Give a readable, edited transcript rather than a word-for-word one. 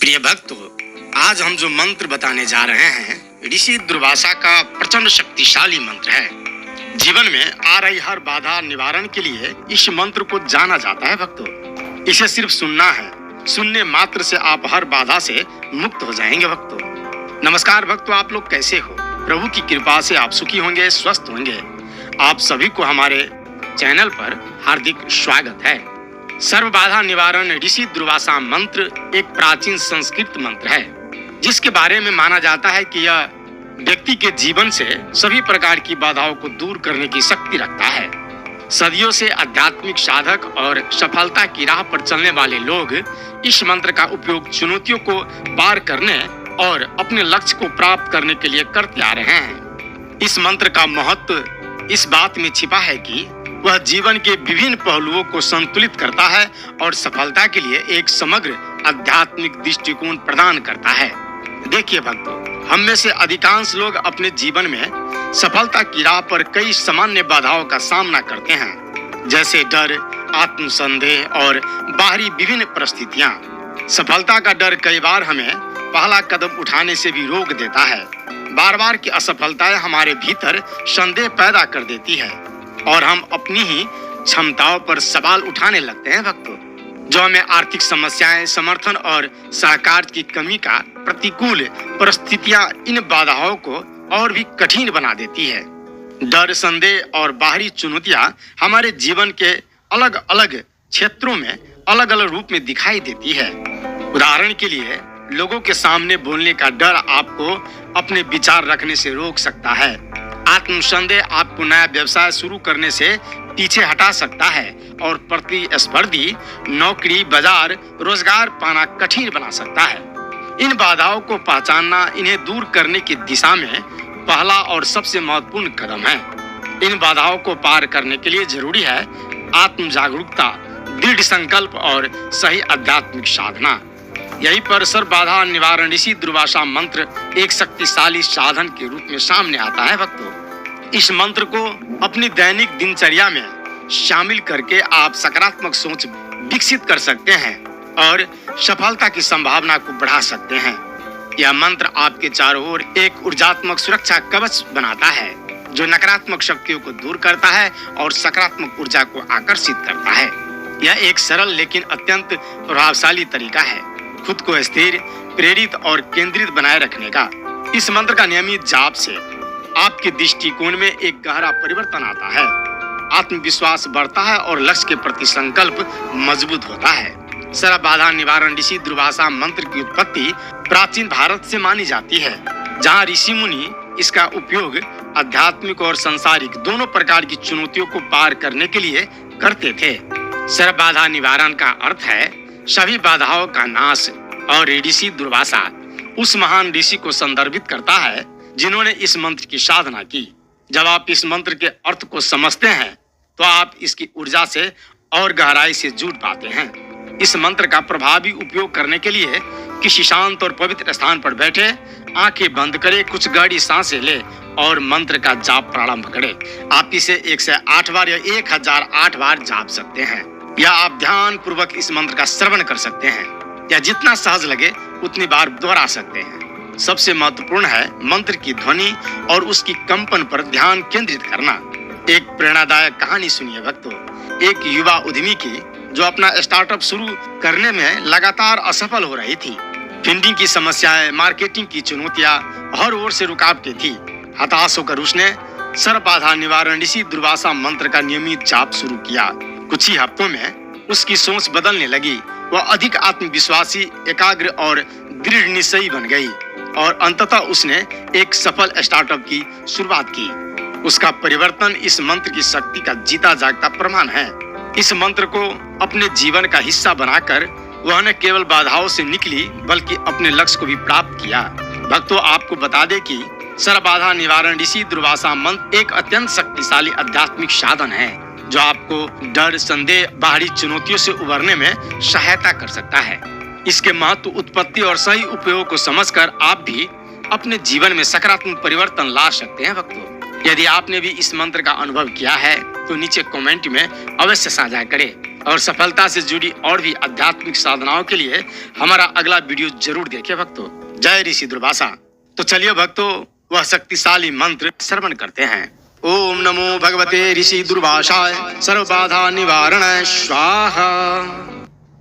प्रिय भक्तों, आज हम जो मंत्र बताने जा रहे हैं ऋषि दुर्वासा का प्रचंड शक्तिशाली मंत्र है। जीवन में आ रही हर बाधा निवारण के लिए इस मंत्र को जाना जाता है भक्तों। इसे सिर्फ सुनना है, सुनने मात्र से आप हर बाधा से मुक्त हो जाएंगे भक्तों। नमस्कार भक्तों, आप लोग कैसे हो? प्रभु की कृपा से आप सुखी होंगे, स्वस्थ होंगे। आप सभी को हमारे चैनल पर हार्दिक स्वागत है। सर्व बाधा निवारण ऋषि दुर्वासा मंत्र एक प्राचीन संस्कृत मंत्र है, जिसके बारे में माना जाता है कि यह व्यक्ति के जीवन से सभी प्रकार की बाधाओं को दूर करने की शक्ति रखता है। सदियों से आध्यात्मिक साधक और सफलता की राह पर चलने वाले लोग इस मंत्र का उपयोग चुनौतियों को पार करने और अपने लक्ष्य को प्राप्त करने के लिए करते आ रहे हैं। इस मंत्र का महत्व इस बात में छिपा है कि वह जीवन के विभिन्न पहलुओं को संतुलित करता है और सफलता के लिए एक समग्र आध्यात्मिक दृष्टिकोण प्रदान करता है। देखिए भक्तों, हम में से अधिकांश लोग अपने जीवन में सफलता की राह पर कई सामान्य बाधाओं का सामना करते हैं, जैसे डर, आत्मसंदेह और बाहरी विभिन्न परिस्थितियां। सफलता का डर कई बार हमें पहला कदम उठाने से भी रोक देता है। बार बार की असफलताएं हमारे भीतर संदेह पैदा कर देती है और हम अपनी ही क्षमताओं पर सवाल उठाने लगते हैं भक्तों, जो हमें आर्थिक समस्याएं, समर्थन और सहकार की कमी का प्रतिकूल परिस्थितियां इन बाधाओं को और भी कठिन बना देती है। डर, संदेह और बाहरी चुनौतियां हमारे जीवन के अलग अलग क्षेत्रों में अलग अलग रूप में दिखाई देती है। उदाहरण के लिए, लोगों के सामने बोलने का डर आपको अपने विचार रखने से रोक सकता है। आत्मसंदेह आपको नया व्यवसाय शुरू करने से पीछे हटा सकता है और प्रतिस्पर्धी नौकरी, बाजार, रोजगार पाना कठिन बना सकता है। इन बाधाओं को पहचानना इन्हें दूर करने की दिशा में पहला और सबसे महत्वपूर्ण कदम है। इन बाधाओं को पार करने के लिए जरूरी है आत्म जागरूकता, दृढ़ संकल्प और सही आध्यात्मिक साधना। यहीं पर सर्व बाधा निवारण ऋषि दुर्वासा मंत्र एक शक्तिशाली साधन के रूप में सामने आता है भक्तों। इस मंत्र को अपनी दैनिक दिनचर्या में शामिल करके आप सकारात्मक सोच विकसित कर सकते हैं और सफलता की संभावना को बढ़ा सकते हैं। यह मंत्र आपके चारों ओर एक ऊर्जात्मक सुरक्षा कवच बनाता है, जो नकारात्मक शक्तियों को दूर करता है और सकारात्मक ऊर्जा को आकर्षित करता है। यह एक सरल लेकिन अत्यंत प्रभावशाली तरीका है खुद को स्थिर, प्रेरित और केंद्रित बनाए रखने का। इस मंत्र का नियमित जाप से आपके दृष्टिकोण में एक गहरा परिवर्तन आता है, आत्मविश्वास बढ़ता है और लक्ष्य के प्रति संकल्प मजबूत होता है। सर्व बाधा निवारण ऋषि दुर्वासा मंत्र की उत्पत्ति प्राचीन भारत से मानी जाती है, जहां ऋषि मुनि इसका उपयोग आध्यात्मिक और सांसारिक दोनों प्रकार की चुनौतियों को पार करने के लिए करते थे। सर्व बाधा निवारण का अर्थ है सभी बाधाओं का नाश, और ऋषि दुर्वासा उस महान ऋषि को संदर्भित करता है जिन्होंने इस मंत्र की साधना की। जब आप इस मंत्र के अर्थ को समझते हैं तो आप इसकी ऊर्जा से और गहराई से जुड़ पाते हैं। इस मंत्र का प्रभावी उपयोग करने के लिए किसी शांत और पवित्र स्थान पर बैठे, आंखें बंद करें, कुछ गहरी सांसें ले और मंत्र का जाप प्रारंभ करें। आप इसे 108 बार या 1008 बार जाप सकते हैं, या आप ध्यान पूर्वक इस मंत्र का श्रवण कर सकते हैं, या जितना सहज लगे उतनी बार दोहरा सकते हैं। सबसे महत्वपूर्ण है मंत्र की ध्वनि और उसकी कंपन पर ध्यान केंद्रित करना। एक प्रेरणादायक कहानी सुनिए भक्तों। एक युवा उद्यमी की जो अपना स्टार्टअप शुरू करने में लगातार असफल हो रही थी। फंडिंग की समस्याएं, मार्केटिंग की चुनौतियां हर ओर से रुकावटें थी। हताश होकर उसने सर्व बाधा निवारण ऋषि दुर्वासा मंत्र का नियमित जाप शुरू किया। कुछ ही हफ्तों में उसकी सोच बदलने लगी। वह अधिक आत्मविश्वासी, एकाग्र और दृढ़ निश्चयी बन गई और अंततः उसने एक सफल स्टार्टअप की शुरुआत की। उसका परिवर्तन इस मंत्र की शक्ति का जीता जागता प्रमाण है। इस मंत्र को अपने जीवन का हिस्सा बनाकर वह न केवल बाधाओं से निकली बल्कि अपने लक्ष्य को भी प्राप्त किया। भक्तों, आपको बता दें कि सर्व बाधा निवारण ऋषि दुर्वासा मंत्र एक अत्यंत शक्तिशाली आध्यात्मिक साधन है, जो आपको डर, संदेह, बाहरी चुनौतियों से उबरने में सहायता कर सकता है। इसके महत्व, उत्पत्ति और सही उपयोग को समझकर आप भी अपने जीवन में सकारात्मक परिवर्तन ला सकते हैं भक्तों। यदि आपने भी इस मंत्र का अनुभव किया है तो नीचे कमेंट में अवश्य साझा करें और सफलता से जुड़ी और भी आध्यात्मिक साधनाओं के लिए हमारा अगला वीडियो जरूर देखें भक्तों। जय ऋषि दुर्वासा। तो चलिए भक्तों, वह शक्तिशाली मंत्र श्रवण करते हैं। ओम नमो भगवते ऋषि दुर्वासाय सर्व बाधा निवारण स्वाहा।